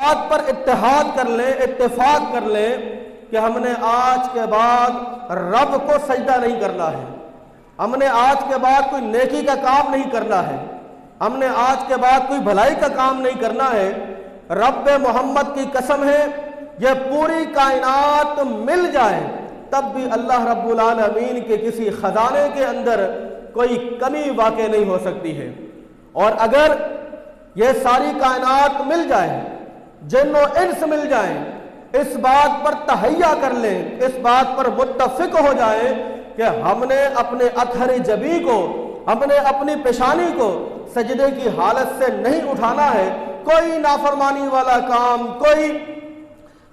بات پر اتحاد کر لیں، اتفاق کر لیں کہ ہم نے آج کے بعد رب کو سجدہ نہیں کرنا ہے، ہم نے آج کے بعد کوئی نیکی کا کام نہیں کرنا ہے، ہم نے آج کے بعد کوئی بھلائی کا کام نہیں کرنا ہے۔ رب محمد کی قسم ہے، یہ پوری کائنات مل جائے تب بھی اللہ رب العالمین کے کسی خزانے کے اندر کوئی کمی واقع نہیں ہو سکتی ہے۔ اور اگر یہ ساری کائنات مل جائے، جن و انس مل جائیں، اس بات پر تہیہ کر لیں، اس بات پر متفق ہو جائیں کہ ہم نے اپنے اطہر جبی کو، ہم نے اپنی پیشانی کو سجدے کی حالت سے نہیں اٹھانا ہے، کوئی نافرمانی والا کام، کوئی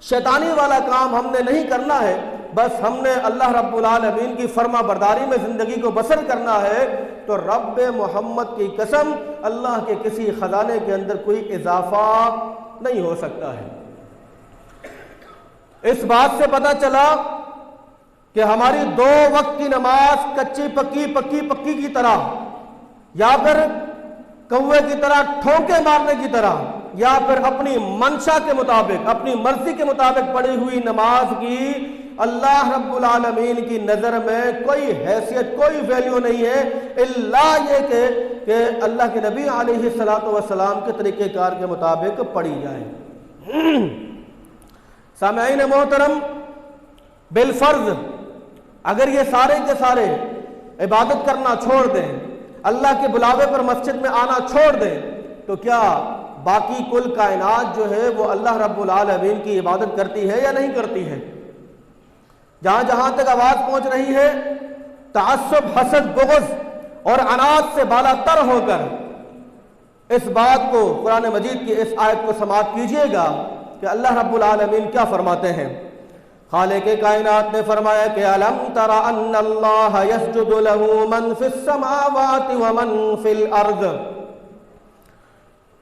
شیطانی والا کام ہم نے نہیں کرنا ہے، بس ہم نے اللہ رب العالمین کی فرما برداری میں زندگی کو بسر کرنا ہے، تو رب محمد کی قسم اللہ کے کسی خزانے کے اندر کوئی اضافہ نہیں ہو سکتا ہے۔ اس بات سے پتہ چلا کہ ہماری 2 وقت کی نماز کچی پکی پکی پکی کی طرح، یا پھر کوے کی طرح ٹھونکے مارنے کی طرح، یا پھر اپنی منشا کے مطابق، اپنی مرضی کے مطابق پڑھی ہوئی نماز کی اللہ رب العالمین کی نظر میں کوئی حیثیت، کوئی ویلیو نہیں ہے، الا یہ کہ اللہ کے نبی علیہ السلام کے طریقہ کار کے مطابق پڑھی جائے۔ سامعین محترم، بالفرض اگر یہ سارے کے سارے عبادت کرنا چھوڑ دیں، اللہ کے بلاوے پر مسجد میں آنا چھوڑ دیں، تو کیا باقی کل کائنات جو ہے وہ اللہ رب العالمین کی عبادت کرتی ہے یا نہیں کرتی ہے؟ جہاں جہاں تک آواز پہنچ رہی ہے، تعصب، حسد، بغض اور عناد سے بالا تر ہو کر اس بات کو، قرآن مجید کی اس آیت کو سماعت کیجئے گا کہ اللہ رب العالمین کیا فرماتے ہیں۔ خالق کائنات نے فرمایا کہ الم تر ان اللہ یسجد له من فی السماوات ومن فی الارض،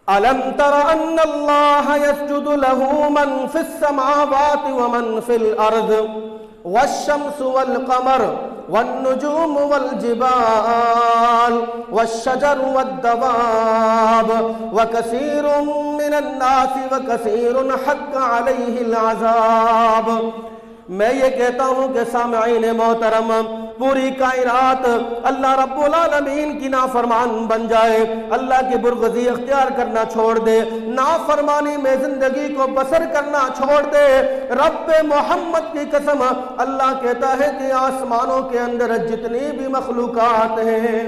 الم تر ان اللہ یسجد له من فی السماوات ومن فی الارض والشمس والقمر والنجوم والجبال والشجر والدواب وكثير من الناس وكثير حق عليه العذاب۔ میں یہ کہتا ہوں کہ سامعین محترم، پوری کائنات اللہ رب العالمین کی نافرمان بن جائے، اللہ کی برغزی اختیار کرنا چھوڑ دے، نافرمانی میں زندگی کو بسر کرنا چھوڑ دے، رب محمد کی قسم اللہ کہتا ہے کہ آسمانوں کے اندر جتنی بھی مخلوقات ہیں،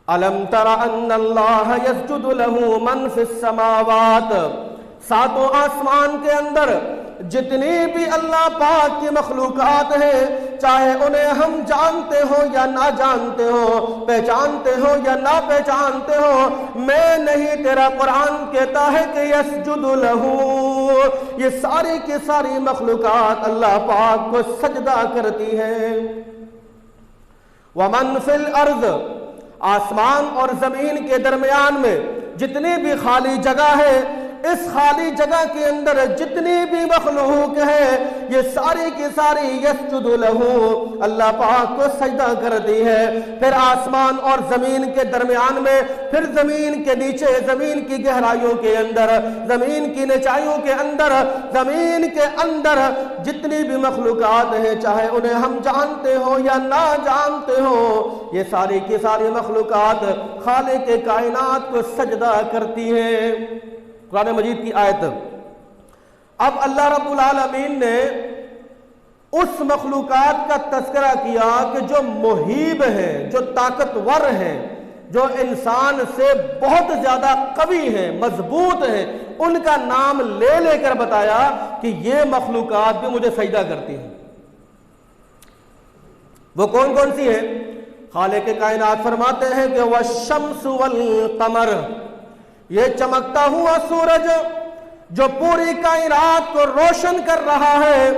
الم تر ان اللہ یسجد له من فی السماوات، 7 آسمان کے اندر جتنی بھی اللہ پاک کی مخلوقات ہیں، چاہے انہیں ہم جانتے ہو یا نہ جانتے ہو، پہچانتے ہو یا نہ پہچانتے ہو، میں نہیں تیرا قرآن کہتا ہے کہ یسجد لہ، یہ ساری کی ساری مخلوقات اللہ پاک کو سجدہ کرتی ہیں۔ ومن فی الارض، آسمان اور زمین کے درمیان میں جتنی بھی خالی جگہ ہے، اس خالی جگہ کے اندر جتنی بھی مخلوق ہے، یہ ساری کی ساری یسجد لہ، اللہ پاک کو سجدہ کرتی ہے۔ پھر آسمان اور زمین کے درمیان میں، پھر زمین کے نیچے، زمین کی گہرائیوں کے اندر، زمین کی نچائیوں کے اندر، زمین کے اندر جتنی بھی مخلوقات ہیں، چاہے انہیں ہم جانتے ہو یا نہ جانتے ہو، یہ ساری کی ساری مخلوقات خالق کائنات کو سجدہ کرتی ہیں۔ قرآن مجید کی آیت۔ اب اللہ رب العالمین نے اس مخلوقات کا تذکرہ کیا کہ جو مہیب ہیں، جو طاقتور ہیں، جو انسان سے بہت زیادہ قوی ہیں، مضبوط ہیں، ان کا نام لے لے کر بتایا کہ یہ مخلوقات بھی مجھے سجدہ کرتی ہیں۔ وہ کون کون سی ہیں؟ خالق کائنات فرماتے ہیں کہ والشمس والقمر، یہ چمکتا ہوا سورج جو پوری کائنات کو روشن کر رہا ہے،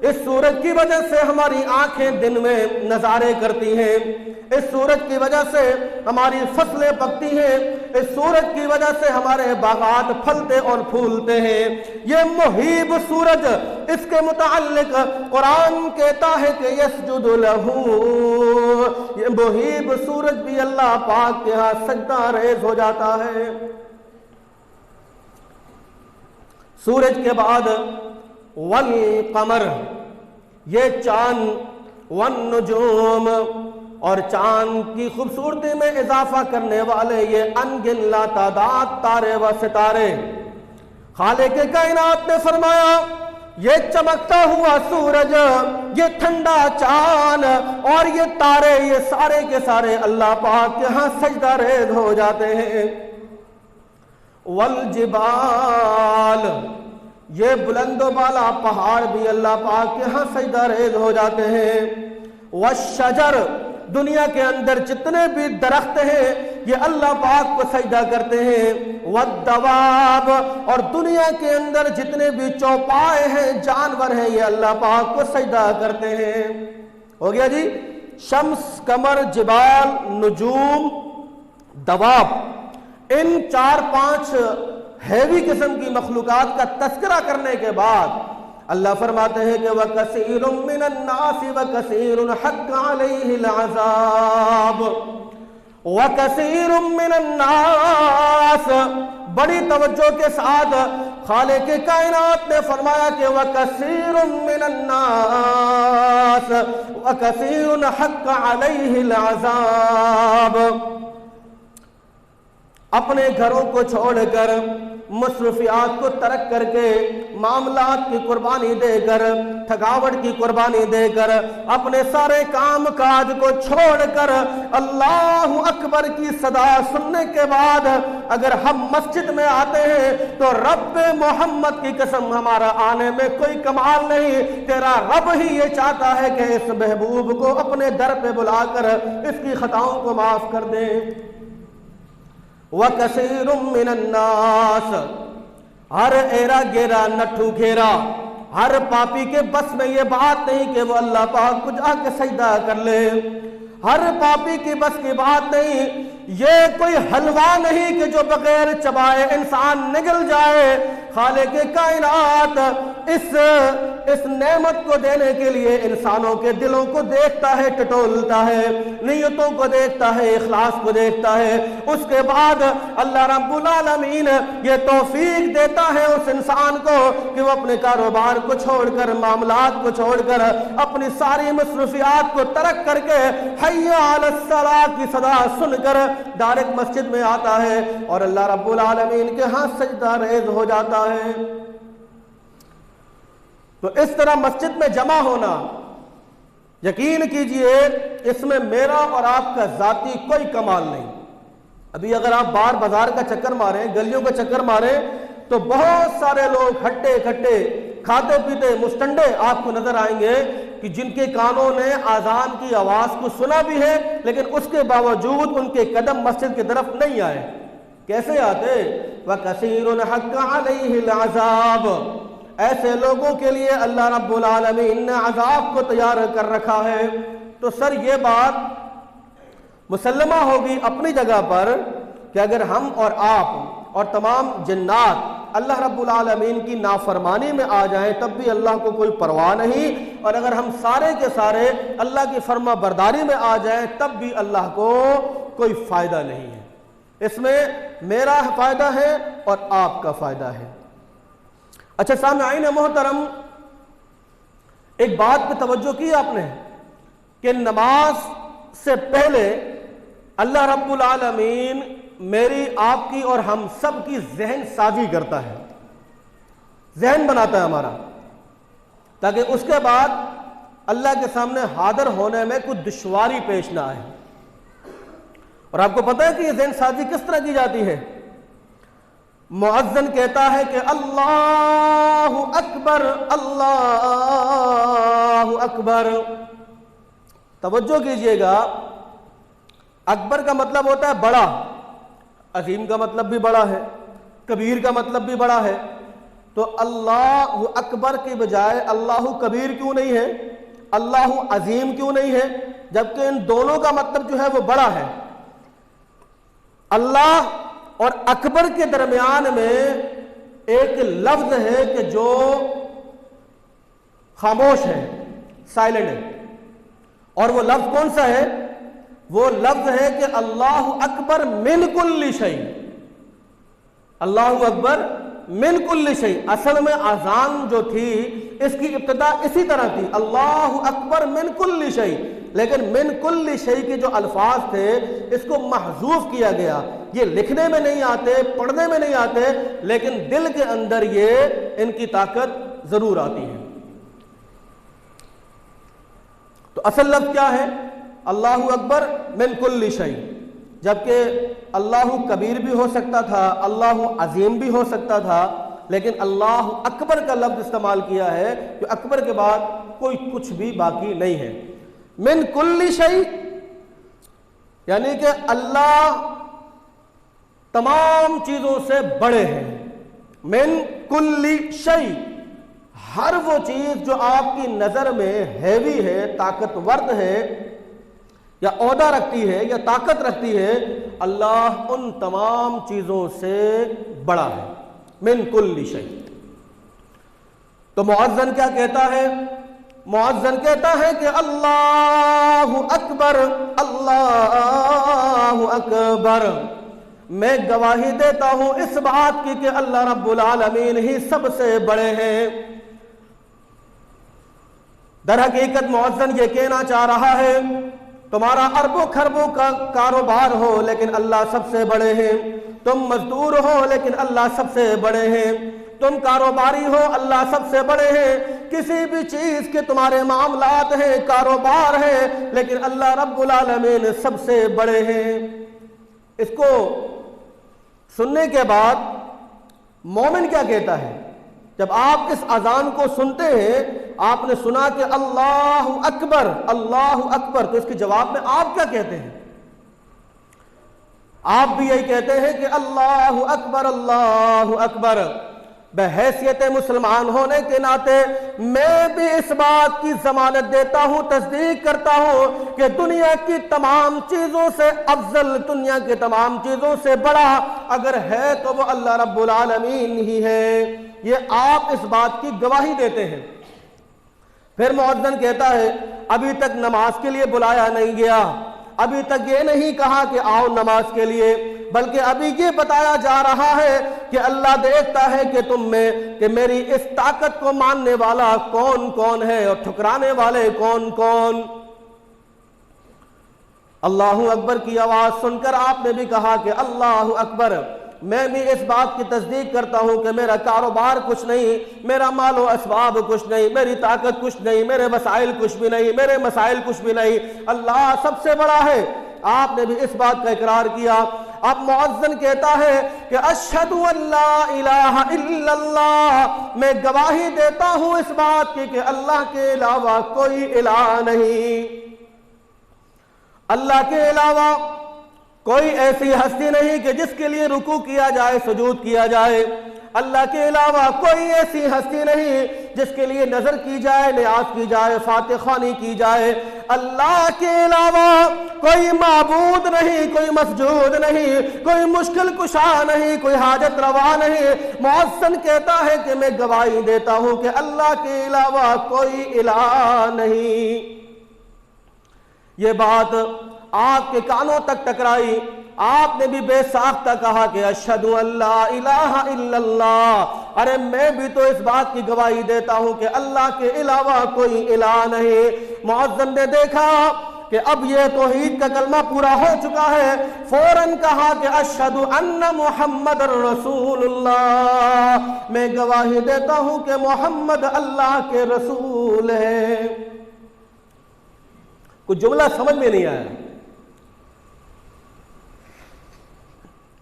اس سورج کی وجہ سے ہماری آنکھیں دن میں نظارے کرتی ہیں، اس سورج کی وجہ سے ہماری فصلیں پکتی ہیں، اس سورج کی وجہ سے ہمارے باغات پھلتے اور پھولتے ہیں۔ یہ مہیب سورج، اس کے متعلق قرآن کہتا ہے کہ یسجد لہ، یہ مہیب سورج بھی اللہ پاک کے ہاں سجدہ ریز ہو جاتا ہے۔ سورج کے بعد والقمر، یہ چاند، والنجوم، اور چاند کی خوبصورتی میں اضافہ کرنے والے یہ انگن لا تعداد تارے و ستارے۔ خالق کائنات نے فرمایا یہ چمکتا ہوا سورج، یہ ٹھنڈا چاند اور یہ تارے، یہ سارے کے سارے اللہ پاک کے ہاں سجدہ ریز ہو جاتے ہیں۔ والجبال، یہ بلند و بالا پہاڑ بھی اللہ پاک کے ہاں سجدہ ریز ہو جاتے ہیں۔ والشجر، دنیا کے اندر جتنے بھی درخت ہیں یہ اللہ پاک کو سجدہ کرتے ہیں۔ والدواب، اور دنیا کے اندر جتنے بھی چوپائے ہیں، جانور ہیں، یہ اللہ پاک کو سجدہ کرتے ہیں۔ ہو گیا جی، شمس، قمر، جبال، نجوم، دواب، ان 4-5 ہیوی قسم کی مخلوقات کا تذکرہ کرنے کے بعد اللہ فرماتے ہیں کہ وَكَثِيرٌ مِّنَ النَّاسِ وَكَثِيرٌ حَقَّ عَلَيْهِ الْعَذَابُ۔ وَكَثِيرٌ مِّنَ النَّاسِ، بڑی توجہ کے ساتھ خالق کائنات نے فرمایا کہ وَكَثِيرٌ مِّنَ النَّاسِ وَكَثِيرٌ حَقَّ عَلَيْهِ الْعَذَابُ۔ اپنے گھروں کو چھوڑ کر، مصروفیات کو ترک کر کے، معاملات کی قربانی دے کر، تھکاوٹ کی قربانی دے کر، اپنے سارے کام کاج کو چھوڑ کر اللہ اکبر کی صدا سننے کے بعد اگر ہم مسجد میں آتے ہیں تو رب محمد کی قسم ہمارا آنے میں کوئی کمال نہیں، تیرا رب ہی یہ چاہتا ہے کہ اس محبوب کو اپنے در پہ بلا کر اس کی خطاؤں کو معاف کر دیں۔ وَكَثِيرٌ مِّنَ النَّاسِ، ہر ایرا گیرا نٹھو گھیرا، ہر پاپی کے بس میں یہ بات نہیں کہ وہ اللہ پاک کو جا کے سجدہ کر لے، ہر پاپی کی بس کی بات نہیں، یہ کوئی حلوہ نہیں کہ جو بغیر چبائے انسان نگل جائے۔ خالق کائنات اس نعمت کو دینے کے لیے انسانوں کے دلوں کو دیکھتا ہے، ٹٹولتا ہے، نیتوں کو دیکھتا ہے، اخلاص کو دیکھتا ہے۔ اس کے بعد اللہ رب العالمین یہ توفیق دیتا ہے اس انسان کو کہ وہ اپنے کاروبار کو چھوڑ کر، معاملات کو چھوڑ کر، اپنی ساری مصروفیات کو ترک کر کے حی علی الصلاۃ کی صدا سن کر ڈائریکٹ مسجد میں آتا ہے اور اللہ رب العالمین کے ہاں سجدہ ریز ہو جاتا ہے۔ تو اس طرح مسجد میں جمع ہونا، یقین کیجئے اس میں میرا اور آپ کا ذاتی کوئی کمال نہیں۔ ابھی اگر آپ بار بازار کا چکر ماریں، گلیوں کا چکر ماریں تو بہت سارے لوگ ہٹے کھٹے، کھاتے پیتے مستنڈے آپ کو نظر آئیں گے کہ جن کے کانوں نے اذان کی آواز کو سنا بھی ہے لیکن اس کے باوجود ان کے قدم مسجد کی طرف نہیں آئے۔ کیسے آتے؟ وَكَثِيرٌ حَقَّ عَلَيْهِ الْعَذَابُ، ایسے لوگوں کے لیے اللہ رب العالمین نے عذاب کو تیار کر رکھا ہے۔ تو سر یہ بات مسلمہ ہوگی اپنی جگہ پر کہ اگر ہم اور آپ اور تمام جنات اللہ رب العالمین کی نافرمانی میں آ جائیں تب بھی اللہ کو کوئی پرواہ نہیں، اور اگر ہم سارے کے سارے اللہ کی فرما برداری میں آ جائیں تب بھی اللہ کو کوئی فائدہ نہیں ہے۔ اس میں میرا فائدہ ہے اور آپ کا فائدہ ہے۔ اچھا سامعین محترم، ایک بات پہ توجہ کی آپ نے کہ نماز سے پہلے اللہ رب العالمین میری، آپ کی اور ہم سب کی ذہن سازی کرتا ہے، ذہن بناتا ہے ہمارا، تاکہ اس کے بعد اللہ کے سامنے حاضر ہونے میں کوئی دشواری پیش نہ آئے۔ اور آپ کو پتہ ہے کہ یہ ذہن سازی کس طرح کی جاتی ہے؟ مؤذن کہتا ہے کہ اللہ اکبر، اللہ اکبر۔ توجہ کیجئے گا، اکبر کا مطلب ہوتا ہے بڑا، عظیم کا مطلب بھی بڑا ہے، کبیر کا مطلب بھی بڑا ہے۔ تو اللہ اکبر کی بجائے اللہ کبیر کیوں نہیں ہے، اللہ عظیم کیوں نہیں ہے، جبکہ ان دونوں کا مطلب جو ہے وہ بڑا ہے۔ اللہ اور اکبر کے درمیان میں ایک لفظ ہے کہ جو خاموش ہے، سائلنٹ ہے، اور وہ لفظ کون سا ہے؟ وہ لفظ ہے کہ اللہ اکبر من کل شیء، اللہ اکبر من کل شیء، اصل میں اذان جو تھی اس کی ابتدا اسی طرح تھی، اللہ اکبر من کل شیء، لیکن من کل شیء کے جو الفاظ تھے اس کو محذوف کیا گیا. یہ لکھنے میں نہیں آتے، پڑھنے میں نہیں آتے، لیکن دل کے اندر یہ ان کی طاقت ضرور آتی ہے. تو اصل لفظ کیا ہے؟ اللہ اکبر من کل شیء، جبکہ اللہ کبیر بھی ہو سکتا تھا، اللہ عظیم بھی ہو سکتا تھا، لیکن اللہ اکبر کا لفظ استعمال کیا ہے کہ اکبر کے بعد کوئی کچھ بھی باقی نہیں ہے. من کل شیء یعنی کہ اللہ تمام چیزوں سے بڑے ہیں. من کل شیء، ہر وہ چیز جو آپ کی نظر میں ہیوی ہے، طاقتور ہے، یا عہدہ رکھتی ہے یا طاقت رکھتی ہے، اللہ ان تمام چیزوں سے بڑا ہے. من کل شیء. تو مؤذن کیا کہتا ہے؟ مؤذن کہتا ہے کہ اللہ اکبر، اللہ اکبر. میں گواہی دیتا ہوں اس بات کی کہ اللہ رب العالمین ہی سب سے بڑے ہیں. در حقیقت مؤذن یہ کہنا چاہ رہا ہے تمہارا اربوں خربوں کا کاروبار ہو لیکن اللہ سب سے بڑے ہیں، تم مزدور ہو لیکن اللہ سب سے بڑے ہیں، تم کاروباری ہو اللہ سب سے بڑے ہیں، کسی بھی چیز کے تمہارے معاملات ہیں، کاروبار ہے، لیکن اللہ رب العالمین سب سے بڑے ہیں. اس کو سننے کے بعد مومن کیا کہتا ہے؟ جب آپ اس اذان کو سنتے ہیں، آپ نے سنا کہ اللہ اکبر اللہ اکبر، تو اس کے جواب میں آپ کیا کہتے ہیں؟ آپ بھی یہی کہتے ہیں کہ اللہ اکبر اللہ اکبر. بحیثیت مسلمان ہونے کے ناطے میں بھی اس بات کی ضمانت دیتا ہوں، تصدیق کرتا ہوں کہ دنیا کی تمام چیزوں سے افضل، دنیا کی تمام چیزوں سے بڑا اگر ہے تو وہ اللہ رب العالمین ہی ہے. یہ آپ اس بات کی گواہی دیتے ہیں. پھر مؤذن کہتا ہے ابھی تک نماز کے لیے بلایا نہیں گیا، ابھی تک یہ نہیں کہا کہ آؤ نماز کے لیے، بلکہ ابھی یہ بتایا جا رہا ہے کہ اللہ دیکھتا ہے کہ تم میں کہ میری اس طاقت کو ماننے والا کون کون ہے اور ٹھکرانے والے کون کون. اللہ اکبر کی آواز سن کر آپ نے بھی کہا کہ اللہ اکبر. میں بھی اس بات کی تصدیق کرتا ہوں کہ میرا کاروبار کچھ نہیں، میرا مال و اسباب کچھ نہیں، میری طاقت کچھ نہیں، میرے وسائل کچھ بھی نہیں، میرے مسائل کچھ بھی نہیں، اللہ سب سے بڑا ہے. آپ نے بھی اس بات کا اقرار کیا. اب مؤذن کہتا ہے کہ اشہد ان لا الہ الا اللہ، میں گواہی دیتا ہوں اس بات کی کہ اللہ کے علاوہ کوئی الہ نہیں، اللہ کے علاوہ کوئی ایسی ہستی نہیں کہ جس کے لیے رکوع کیا جائے، سجود کیا جائے. اللہ کے علاوہ کوئی ایسی ہستی نہیں جس کے لیے نظر کی جائے، نیاز کی جائے، فاتح خوانی کی جائے. اللہ کے علاوہ کوئی معبود نہیں، کوئی مسجود نہیں، کوئی مشکل کشا نہیں، کوئی حاجت روا نہیں. مؤذن کہتا ہے کہ میں گواہی دیتا ہوں کہ اللہ کے علاوہ کوئی الہ نہیں. یہ بات آپ کے کانوں تک ٹکرائی. آپ نے بھی بے ساختہ کہا کہ اشہد ان لا الہ الا اللہ. ارے میں بھی تو اس بات کی گواہی دیتا ہوں کہ اللہ کے علاوہ کوئی الہ نہیں. مؤذن نے دیکھا کہ اب یہ توحید کا کلمہ پورا ہو چکا ہے، فوراً کہا کہ اشہد ان محمد رسول اللہ، میں گواہی دیتا ہوں کہ محمد اللہ کے رسول ہے. کچھ جملہ سمجھ میں نہیں آیا.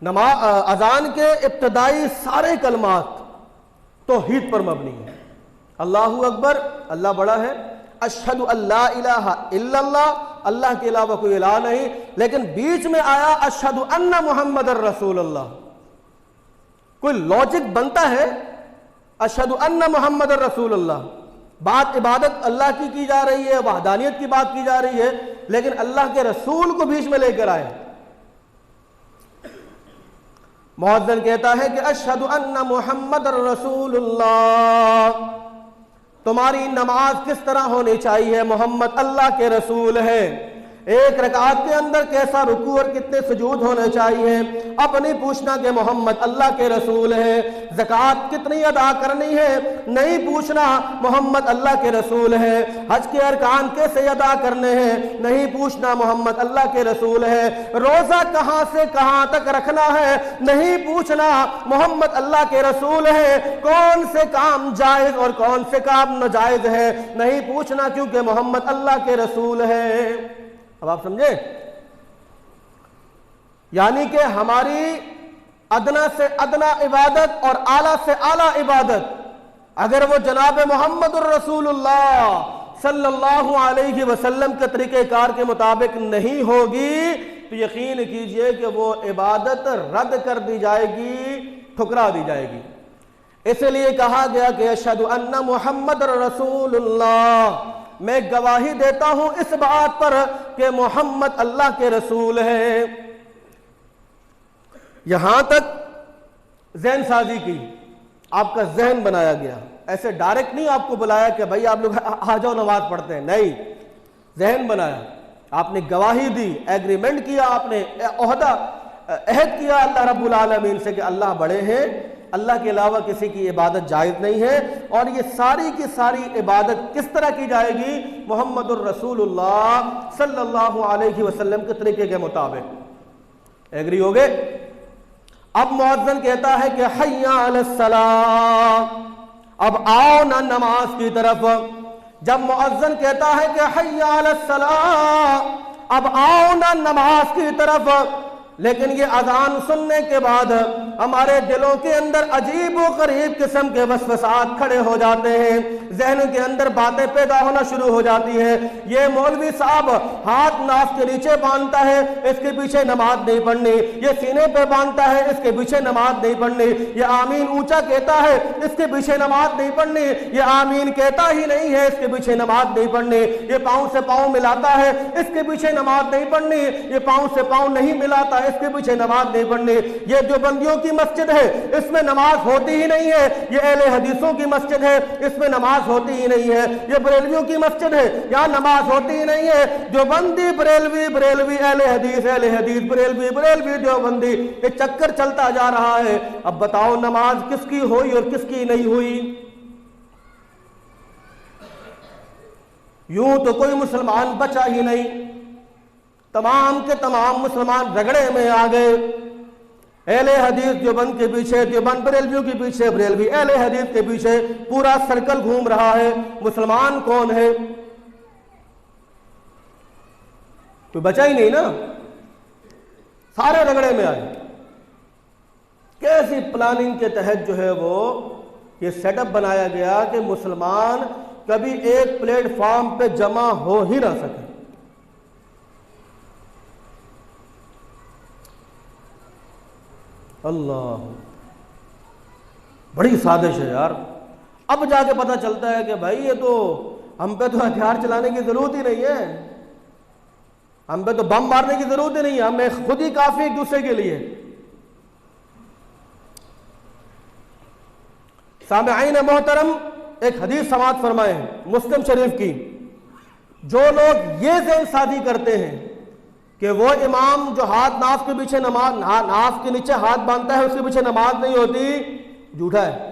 اذان کے ابتدائی سارے کلمات توحید پر مبنی ہیں. اللہ اکبر، اللہ بڑا ہے. اشہد ان لا الہ الا اللہ، اللہ کے علاوہ کوئی الہ نہیں. لیکن بیچ میں آیا اشہد ان محمد رسول اللہ. کوئی لاجک بنتا ہے؟ اشہد ان محمد رسول اللہ، بات عبادت اللہ کی جا رہی ہے، وحدانیت کی بات کی جا رہی ہے، لیکن اللہ کے رسول کو بیچ میں لے کر آئے. مؤذن کہتا ہے کہ اشہد ان محمد رسول اللہ. تمہاری نماز کس طرح ہونی چاہیے؟ محمد اللہ کے رسول ہے. ایک رکعت کے اندر کیسا رکوع اور کتنے سجود ہونے چاہیے، اب نہیں پوچھنا کہ محمد اللہ کے رسول ہے زکوٰۃ کتنی ادا کرنی ہے، نہیں پوچھنا محمد اللہ کے رسول ہے حج کے ارکان کیسے ادا کرنے ہیں، نہیں پوچھنا محمد اللہ کے رسول ہے روزہ کہاں سے کہاں تک رکھنا ہے، نہیں پوچھنا محمد اللہ کے رسول ہے کون سے کام جائز اور کون سے کام ناجائز ہے، نہیں پوچھنا کیونکہ محمد اللہ کے رسول ہے۔ اب آپ سمجھے، یعنی کہ ہماری ادنا سے ادنا عبادت اور اعلیٰ سے اعلیٰ عبادت اگر وہ جناب محمد الرسول اللہ صلی اللہ علیہ وسلم کے طریقہ کار کے مطابق نہیں ہوگی تو یقین کیجئے کہ وہ عبادت رد کر دی جائے گی، ٹھکرا دی جائے گی۔ اس لیے کہا گیا کہ اشہد ان محمد رسول اللہ، میں گواہی دیتا ہوں اس بات پر کہ محمد اللہ کے رسول ہے۔ یہاں تک ذہن سازی کی، آپ کا ذہن بنایا گیا، ایسے ڈائریکٹ نہیں آپ کو بلایا کہ بھائی آپ لوگ آ جاؤ نماز پڑھتے ہیں، نہیں، ذہن بنایا، آپ نے گواہی دی، ایگریمنٹ کیا، آپ نے عہد کیا اللہ رب العالمین سے کہ اللہ بڑے ہیں، اللہ کے علاوہ کسی کی عبادت جائز نہیں ہے، اور یہ ساری کی ساری عبادت کس طرح کی جائے گی؟ محمد الرسول اللہ صلی اللہ علیہ وسلم کے طریقے کے مطابق۔ ایگری ہو گئے؟ اب مؤذن کہتا ہے کہ حی علی الصلاۃ، اب آؤ نا نماز کی طرف۔ جب مؤذن کہتا ہے کہ حی علی الصلاۃ، اب آؤ نا نماز کی طرف، لیکن یہ اذان سننے کے بعد ہمارے دلوں کے اندر عجیب و غریب قسم کے وسوسات کھڑے ہو جاتے ہیں، ذہن کے اندر باتیں پیدا ہونا شروع ہو جاتی ہیں۔ یہ مولوی صاحب ہاتھ ناف کے نیچے باندھتا ہے، اس کے پیچھے نماز نہیں پڑھنی، یہ سینے پہ باندھتا ہے، اس کے پیچھے نماز نہیں پڑھنی، یہ آمین اونچا کہتا ہے، اس کے پیچھے نماز نہیں پڑھنی، یہ آمین کہتا ہی نہیں ہے، اس کے پیچھے نماز نہیں پڑھنی، یہ پاؤں سے پاؤں ملاتا ہے، اس کے پیچھے نماز نہیں پڑھنی، یہ پاؤں سے پاؤں نہیں ملاتا، اس کے پیچھے نماز نہیں پڑھنی۔ یہ دیوبندیوں کی مسجد ہے، اس میں نماز ہوتی ہی نہیں ہے، یہ اہل حدیثوں کی مسجد ہے، اس میں نماز ہوتی ہی نہیں ہے، یہ بریلویوں کی مسجد ہے، یہاں نماز ہوتی ہی نہیں ہے۔ دیوبندی بریلوی، بریلوی اہل حدیث بریلوی، بریلوی دیوبندی، یہ چکر چلتا جا رہا ہے۔ اب بتاؤ نماز کس کی ہوئی اور کس کی نہیں ہوئی؟ یوں تو کوئی مسلمان بچا ہی نہیں، تمام کے تمام مسلمان رگڑے میں آ گئے، اہل حدیث دیوبند کے پیچھے، دیوبند بریلویوں کے پیچھے، بریلوی اہل حدیث کے پیچھے، پورا سرکل گھوم رہا ہے۔ مسلمان کون ہے؟ کوئی بچا ہی نہیں نا، سارے رگڑے میں آئے۔ کیسی پلاننگ کے تحت جو ہے وہ یہ سیٹ اپ بنایا گیا کہ مسلمان کبھی ایک پلیٹ فارم پہ جمع ہو ہی نہ سکے۔ اللہ، بڑی سازش ہے یار۔ اب جا کے پتہ چلتا ہے کہ بھائی یہ تو ہم پہ تو ہتھیار چلانے کی ضرورت ہی نہیں ہے، ہم پہ تو بم مارنے کی ضرورت ہی نہیں ہے، ہمیں خود ہی کافی ایک دوسرے کے لیے۔ سامعین محترم، ایک حدیث سماعت فرمائے ہیں مسلم شریف کی، جو لوگ یہ ذہن سازی کرتے ہیں کہ وہ امام جو ہاتھ ناف کے پیچھے ناف کے نیچے ہاتھ باندھتا ہے اس کے پیچھے نماز نہیں ہوتی، جھوٹا ہے۔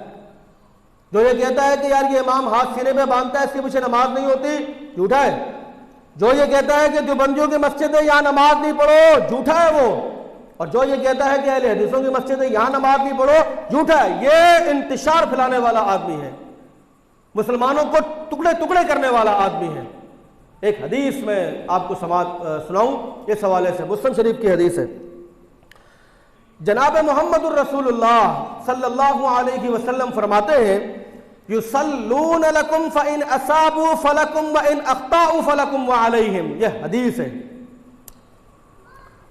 جو یہ کہتا ہے کہ یار یہ امام ہاتھ سینے پہ باندھتا ہے اس کے پیچھے نماز نہیں ہوتی، جھوٹا ہے۔ جو یہ کہتا ہے کہ دیوبندیوں کی مسجد ہے یہاں نماز نہیں پڑھو، جھوٹا ہے وہ۔ اور جو یہ کہتا ہے کہ اہل حدیثوں کی مسجد ہے یہاں نماز نہیں پڑھو، جھوٹا ہے۔ یہ انتشار پھیلانے والا آدمی ہے، مسلمانوں کو ٹکڑے ٹکڑے کرنے والا آدمی ہے۔ ایک حدیث میں آپ کو سناؤں اس حوالے سے، مسلم شریف کی حدیث ہے۔ جناب محمد الرسول اللہ صلی اللہ علیہ وسلم فرماتے ہیں یصلون لکم فإن اصابوا فلکم وإن اخطأوا فلکم وعلیہم، یہ حدیث ہے۔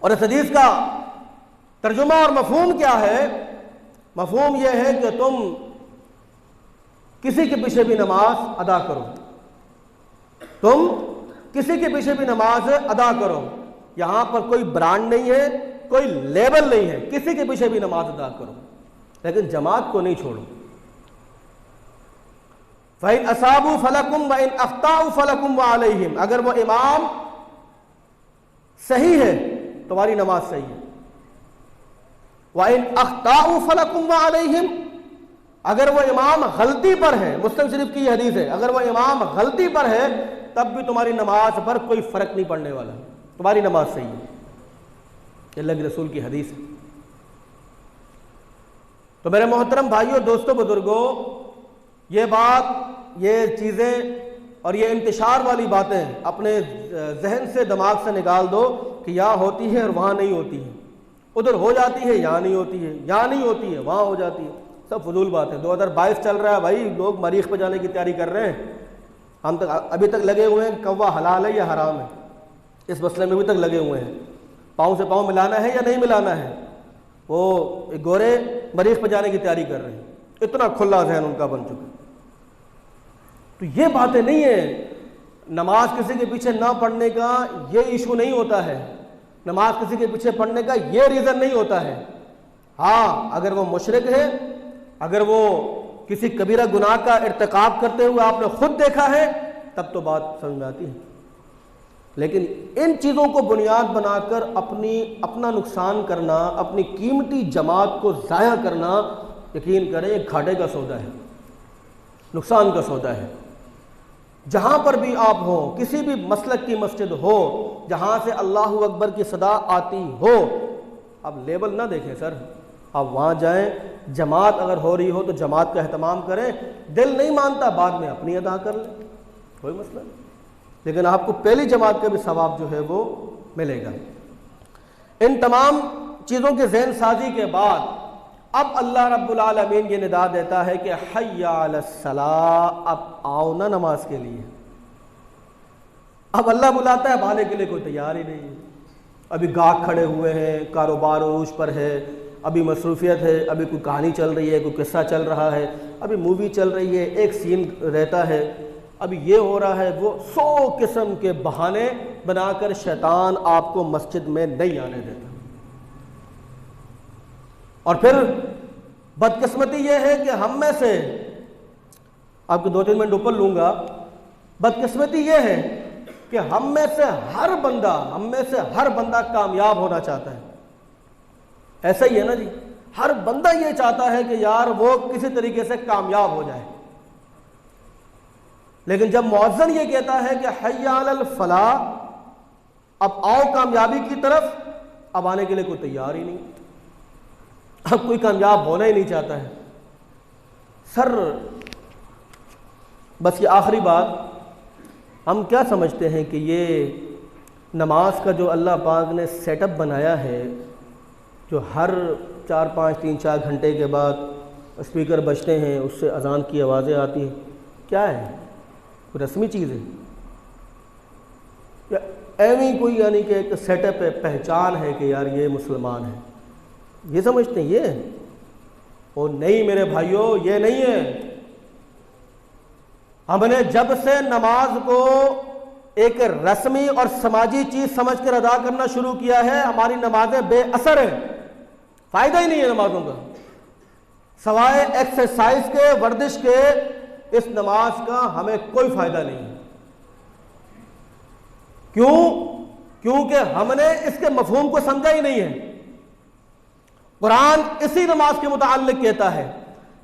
اور اس حدیث کا ترجمہ اور مفہوم کیا ہے؟ مفہوم یہ ہے کہ تم کسی کے پیچھے بھی نماز ادا کرو، تم کسی کے پیچھے بھی نماز ادا کرو، یہاں پر کوئی برانڈ نہیں ہے، کوئی لیبل نہیں ہے، کسی کے پیچھے بھی نماز ادا کرو، لیکن جماعت کو نہیں چھوڑو۔ فَإِنْ أَصَابُوا فَلَكُمْ وَإِنْ أَخْطَأُوا فَلَكُمْ وَعَلَيْهِمْ، اگر وہ امام صحیح ہے، تمہاری نماز صحیح ہے۔ وَإِنْ أَخْطَأُوا فَلَكُمْ وَعَلَيْهِمْ، اگر وہ امام غلطی پر ہے، مسلم شریف کی یہ حدیث ہے، اگر وہ امام غلطی پر ہے تب بھی تمہاری نماز پر کوئی فرق نہیں پڑنے والا، تمہاری نماز صحیح ہے۔ یہ اللہ کے رسول کی حدیث ہے۔ تو میرے محترم بھائیوں، دوستوں، بزرگوں، یہ بات، یہ چیزیں اور یہ انتشار والی باتیں اپنے ذہن سے، دماغ سے نکال دو کہ یہاں ہوتی ہے اور وہاں نہیں ہوتی ہے، ادھر ہو جاتی ہے یہاں نہیں ہوتی ہے، یہاں نہیں ہوتی ہے وہاں ہو جاتی ہے، سب فضول بات ہے۔ 2022 چل رہا ہے بھائی، لوگ مریخ پہ جانے کی تیاری کر رہے ہیں، ہم تک ابھی تک لگے ہوئے ہیں کوا حلال ہے یا حرام ہے، اس مسئلے میں ابھی تک لگے ہوئے ہیں، پاؤں سے پاؤں ملانا ہے یا نہیں ملانا ہے۔ وہ گورے مریخ پہ جانے کی تیاری کر رہے ہیں، اتنا کھلا ذہن ان کا بن چکا۔ تو یہ باتیں نہیں ہیں، نماز کسی کے پیچھے نہ پڑھنے کا یہ ایشو نہیں ہوتا ہے، نماز کسی کے پیچھے پڑھنے کا یہ ریزن نہیں ہوتا ہے۔ ہاں، اگر وہ مشرک ہے، اگر وہ کسی کبیرہ گناہ کا ارتکاب کرتے ہوئے آپ نے خود دیکھا ہے، تب تو بات سمجھ میں آتی ہے۔ لیکن ان چیزوں کو بنیاد بنا کر اپنا نقصان کرنا، اپنی قیمتی جماعت کو ضائع کرنا، یقین کریں یہ گھاٹے کا سودا ہے، نقصان کا سودا ہے۔ جہاں پر بھی آپ ہوں، کسی بھی مسلک کی مسجد ہو جہاں سے اللہ اکبر کی صدا آتی ہو، اب لیبل نہ دیکھیں سر، آپ وہاں جائیں، جماعت اگر ہو رہی ہو تو جماعت کا اہتمام کریں، دل نہیں مانتا بعد میں اپنی ادا کر لیں، کوئی مسئلہ نہیں، لیکن آپ کو پہلی جماعت کا بھی ثواب جو ہے وہ ملے گا۔ ان تمام چیزوں کے ذہن سازی کے بعد اب اللہ رب العالمین یہ ندا دیتا ہے کہ حی علی الصلاۃ، اب آؤ نا نماز کے لیے۔ اب اللہ بلاتا ہے، اب آنے کے لیے کوئی تیار ہی نہیں ہے، ابھی گاہک کھڑے ہوئے ہیں، کاروبار عروج پر ہے، ابھی مصروفیت ہے، ابھی کوئی کہانی چل رہی ہے، کوئی قصہ چل رہا ہے، ابھی مووی چل رہی ہے، ایک سین رہتا ہے، ابھی یہ ہو رہا ہے، وہ 100 قسم کے بہانے بنا کر شیطان آپ کو مسجد میں نہیں آنے دیتا۔ اور پھر بدقسمتی یہ ہے کہ ہم میں سے، آپ کو 2-3 منٹ اوپر لوں گا، بدقسمتی یہ ہے کہ ہم میں سے ہر بندہ کامیاب ہونا چاہتا ہے۔ ایسا ہی ہے نا جی، ہر بندہ یہ چاہتا ہے کہ یار وہ کسی طریقے سے کامیاب ہو جائے، لیکن جب مؤذن یہ کہتا ہے کہ حی علی الفلاح، اب آؤ کامیابی کی طرف، اب آنے کے لیے کوئی تیار ہی نہیں، اب کوئی کامیاب ہونا ہی نہیں چاہتا ہے۔ سر بس یہ آخری بات، ہم کیا سمجھتے ہیں کہ یہ نماز کا جو اللہ پاک نے سیٹ اپ بنایا ہے، جو ہر 4-5-3-4 گھنٹے کے بعد اسپیکر بجتے ہیں، اس سے اذان کی آوازیں آتی ہیں، کیا ہے؟ کوئی رسمی چیز ہے یا ایویں کوئی یعنی کہ ایک سیٹ اپ ہے، پہچان ہے کہ یار یہ مسلمان ہے، یہ سمجھتے ہیں؟ یہ اور نہیں میرے بھائیوں، یہ نہیں ہے۔ ہم نے جب سے نماز کو ایک رسمی اور سماجی چیز سمجھ کر ادا کرنا شروع کیا ہے، ہماری نمازیں بے اثر ہیں، فائدہ ہی نہیں ہے نمازوں کا، سوائے ایکسرسائز کے، ورزش کے، اس نماز کا ہمیں کوئی فائدہ نہیں ہے۔ کیوں؟ کیونکہ ہم نے اس کے مفہوم کو سمجھا ہی نہیں ہے۔ قرآن اسی نماز کے متعلق کہتا ہے،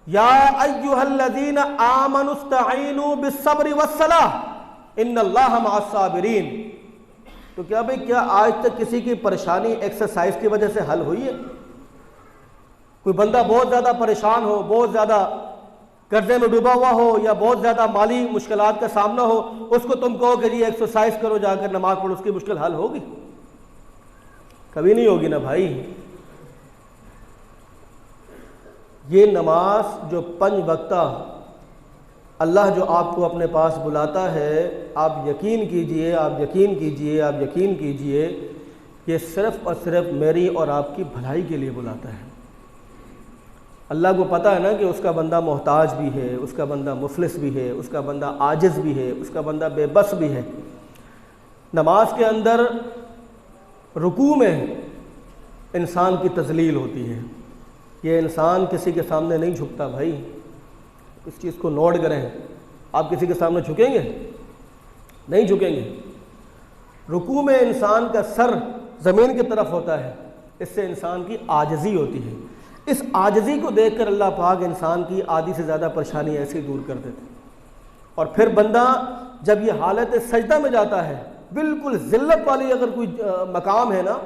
یا ایھا الذین آمنوا استعینوا بالصبر والصلاۃ ان اللہ مع الصابرین۔ تو کیا آج تک کسی کی پریشانی ایکسرسائز کی وجہ سے حل ہوئی ہے؟ کوئی بندہ بہت زیادہ پریشان ہو، بہت زیادہ قرضے میں ڈوبا ہوا ہو، یا بہت زیادہ مالی مشکلات کا سامنا ہو، اس کو تم کہو کہ جی ایکسرسائز کرو، جا کر نماز پڑھو، اس کی مشکل حل ہوگی؟ کبھی نہیں ہوگی نا بھائی۔ یہ نماز جو 5 وقتہ اللہ جو آپ کو اپنے پاس بلاتا ہے، آپ یقین کیجئے، آپ یقین کیجئے، آپ یقین کیجئے، یہ صرف اور صرف میری اور آپ کی بھلائی کے لیے بلاتا ہے۔ اللہ کو پتہ ہے نا کہ اس کا بندہ محتاج بھی ہے، اس کا بندہ مفلس بھی ہے، اس کا بندہ عاجز بھی ہے، اس کا بندہ بے بس بھی ہے۔ نماز کے اندر رکوع میں انسان کی تذلیل ہوتی ہے، یہ انسان کسی کے سامنے نہیں جھکتا بھائی، اس چیز کو نوٹ کریں۔ آپ کسی کے سامنے جھکیں گے؟ نہیں جھکیں گے۔ رکوع میں انسان کا سر زمین کی طرف ہوتا ہے، اس سے انسان کی عاجزی ہوتی ہے۔ اس عاجزی کو دیکھ کر اللہ پاک انسان کی آدھی سے زیادہ پریشانی ایسے ہی دور کر دیتے، اور پھر بندہ جب یہ حالت سجدہ میں جاتا ہے، بالکل ذلت والی اگر کوئی مقام ہے نا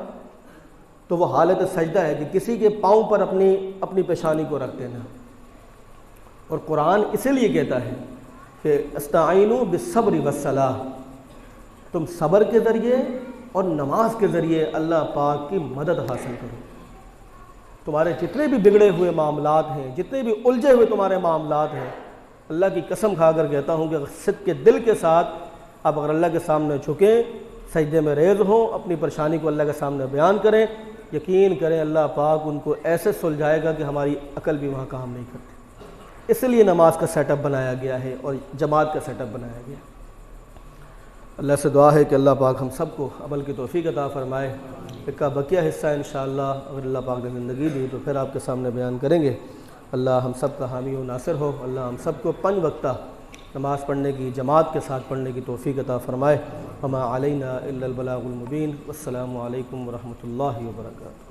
تو وہ حالت سجدہ ہے کہ کسی کے پاؤں پر اپنی پیشانی کو رکھ دینا۔ اور قرآن اسی لیے کہتا ہے کہ استعینوا بالصبر والصلاۃ، تم صبر کے ذریعے اور نماز کے ذریعے اللہ پاک کی مدد حاصل کرو۔ تمہارے جتنے بھی بگڑے ہوئے معاملات ہیں، جتنے بھی الجھے ہوئے تمہارے معاملات ہیں، اللہ کی قسم کھا کر کہتا ہوں کہ اگر صدق کے دل کے ساتھ آپ اگر اللہ کے سامنے جھکیں، سجدے میں ریز ہوں، اپنی پریشانی کو اللہ کے سامنے بیان کریں، یقین کریں اللہ پاک ان کو ایسے سلجھائے گا کہ ہماری عقل بھی وہاں کام نہیں کرتی۔ اس لیے نماز کا سیٹ اپ بنایا گیا ہے اور جماعت کا سیٹ اپ بنایا گیا۔ اللہ سے دعا ہے کہ اللہ پاک ہم سب کو عمل کی توفیق عطا فرمائے۔ ایک کا بقیہ حصہ انشاءاللہ اگر اللہ پاک نے زندگی دی تو پھر آپ کے سامنے بیان کریں گے۔ اللہ ہم سب کا حامی و ناصر ہو۔ اللہ ہم سب کو 5 وقتہ نماز پڑھنے کی، جماعت کے ساتھ پڑھنے کی توفیق عطا فرمائے۔ وما علینا الا البلاغ المبین۔ والسلام علیکم ورحمۃ اللہ وبرکاتہ۔